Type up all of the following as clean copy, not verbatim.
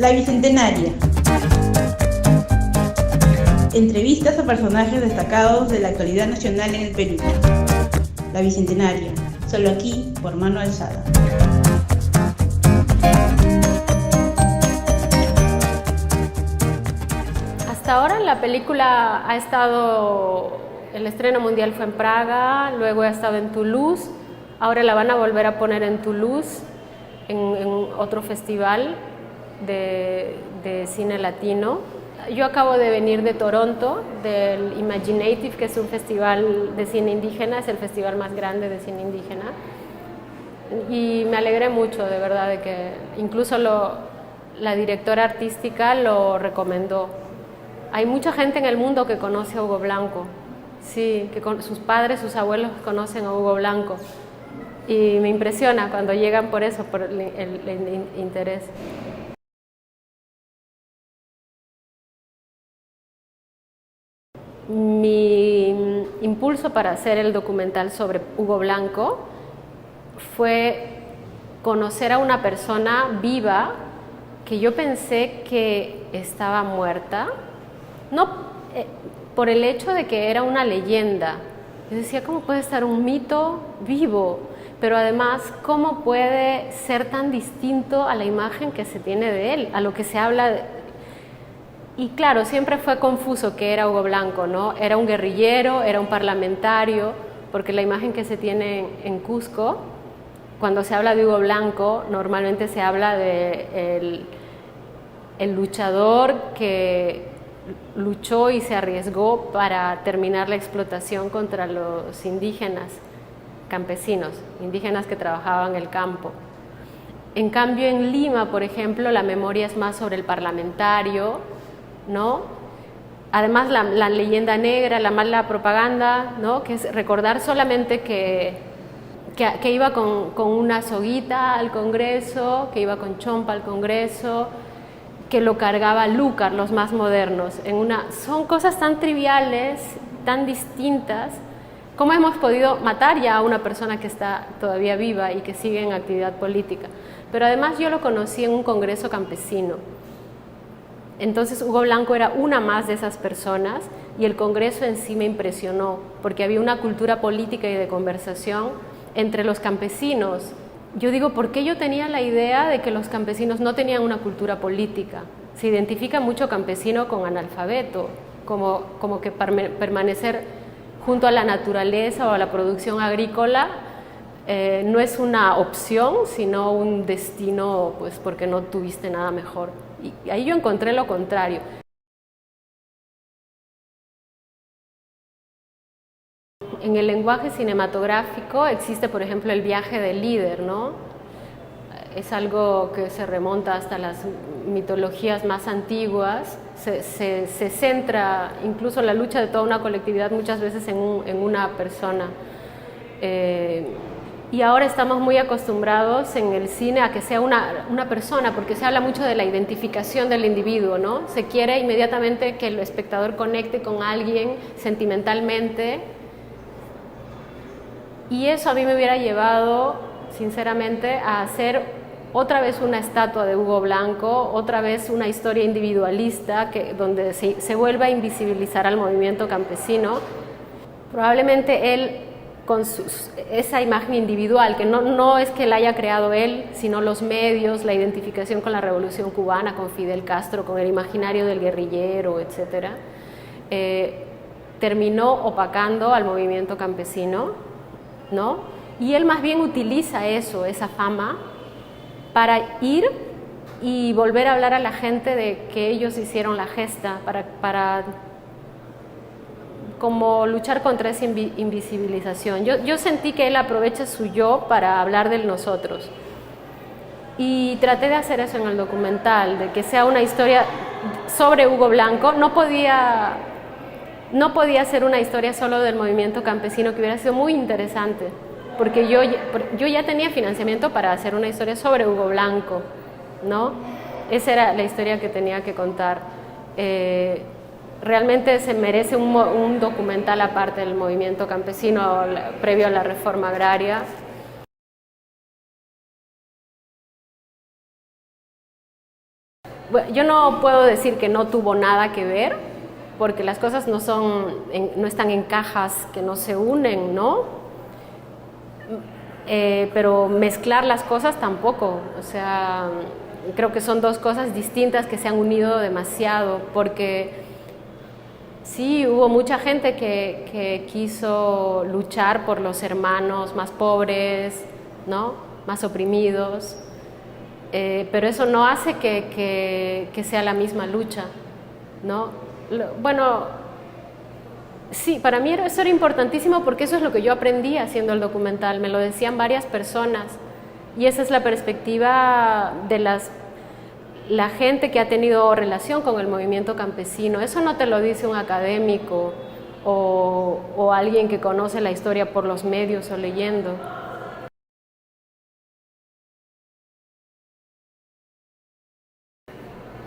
La Bicentenaria. Entrevistas a personajes destacados de la actualidad nacional en el Perú. La Bicentenaria, solo aquí por Mano Alzada. Hasta ahora la película ha estado, el estreno mundial fue en Praga, luego ha estado en Toulouse, ahora la van a volver a poner en Toulouse, en otro festival de cine latino. Yo acabo de venir de Toronto, del Imaginative, que es un festival de cine indígena, es el festival más grande de cine indígena. Y me alegré mucho, de verdad, de que incluso la directora artística lo recomendó. Hay mucha gente en el mundo que conoce a Hugo Blanco, sí, que sus padres, sus abuelos conocen a Hugo Blanco. Y me impresiona cuando llegan por eso, por el interés. Mi impulso para hacer el documental sobre Hugo Blanco fue conocer a una persona viva que yo pensé que estaba muerta, no por el hecho de que era una leyenda. Yo decía, ¿cómo puede estar un mito vivo? Pero además, ¿cómo puede ser tan distinto a la imagen que se tiene de él, a lo que se habla? Y claro, siempre fue confuso que era Hugo Blanco, ¿no? Era un guerrillero, era un parlamentario, porque la imagen que se tiene en Cusco, cuando se habla de Hugo Blanco, normalmente se habla de el luchador que luchó y se arriesgó para terminar la explotación contra los indígenas, campesinos, indígenas que trabajaban el campo. En cambio, en Lima, por ejemplo, la memoria es más sobre el parlamentario, ¿no? Además, la leyenda negra, la mala propaganda, ¿no? Que es recordar solamente que iba con una soguita al Congreso, que iba con chompa al Congreso, que lo cargaba Lúcar, los más modernos. Son cosas tan triviales, tan distintas. ¿Cómo hemos podido matar ya a una persona que está todavía viva y que sigue en actividad política? Pero además yo lo conocí en un congreso campesino. Entonces Hugo Blanco era una más de esas personas y el congreso en sí me impresionó porque había una cultura política y de conversación entre los campesinos. Yo digo, ¿por qué yo tenía la idea de que los campesinos no tenían una cultura política? Se identifica mucho campesino con analfabeto, como que permanecer junto a la naturaleza o a la producción agrícola no es una opción, sino un destino, pues porque no tuviste nada mejor. Y ahí yo encontré lo contrario. En el lenguaje cinematográfico existe, por ejemplo, el viaje del líder, ¿no? Es algo que se remonta hasta las mitologías más antiguas, se centra incluso la lucha de toda una colectividad muchas veces en una persona. Y ahora estamos muy acostumbrados en el cine a que sea una persona, porque se habla mucho de la identificación del individuo, ¿no? Se quiere inmediatamente que el espectador conecte con alguien sentimentalmente. Y eso a mí me hubiera llevado, sinceramente, a hacer otra vez una estatua de Hugo Blanco, otra vez una historia individualista donde se vuelva a invisibilizar al movimiento campesino. Probablemente él, con esa imagen individual, que no es que la haya creado él, sino los medios, la identificación con la Revolución Cubana, con Fidel Castro, con el imaginario del guerrillero, etc., terminó opacando al movimiento campesino, ¿no? Y él más bien utiliza esa fama, para ir y volver a hablar a la gente de que ellos hicieron la gesta, para como luchar contra esa invisibilización. Yo sentí que él aprovecha su yo para hablar del nosotros. Y traté de hacer eso en el documental, de que sea una historia sobre Hugo Blanco. No podía ser una historia solo del movimiento campesino, que hubiera sido muy interesante, porque yo ya tenía financiamiento para hacer una historia sobre Hugo Blanco, ¿no? Esa era la historia que tenía que contar. Realmente se merece un documental aparte del movimiento campesino previo a la reforma agraria. Bueno, yo no puedo decir que no tuvo nada que ver, porque las cosas no están en cajas que no se unen, ¿no? Pero mezclar las cosas tampoco, o sea, creo que son dos cosas distintas que se han unido demasiado, porque sí, hubo mucha gente que quiso luchar por los hermanos más pobres, ¿no? Más oprimidos, pero eso no hace que sea la misma lucha, ¿no? Bueno, sí, para mí eso era importantísimo porque eso es lo que yo aprendí haciendo el documental, me lo decían varias personas y esa es la perspectiva de la gente que ha tenido relación con el movimiento campesino. Eso no te lo dice un académico o alguien que conoce la historia por los medios o leyendo.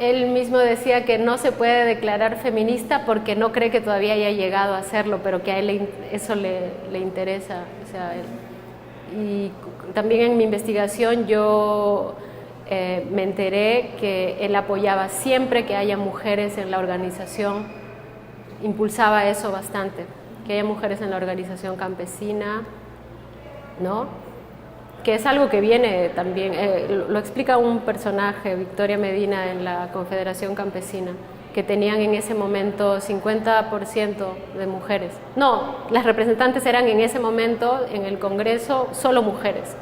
Él mismo decía que no se puede declarar feminista porque no cree que todavía haya llegado a hacerlo, pero que a él eso le interesa. O sea, y también en mi investigación yo me enteré que él apoyaba siempre que haya mujeres en la organización, impulsaba eso bastante, que haya mujeres en la organización campesina, ¿no? Que es algo que viene también, lo explica un personaje, Victoria Medina, en la Confederación Campesina, que tenían en ese momento 50% de mujeres. No, las representantes eran en ese momento en el Congreso solo mujeres.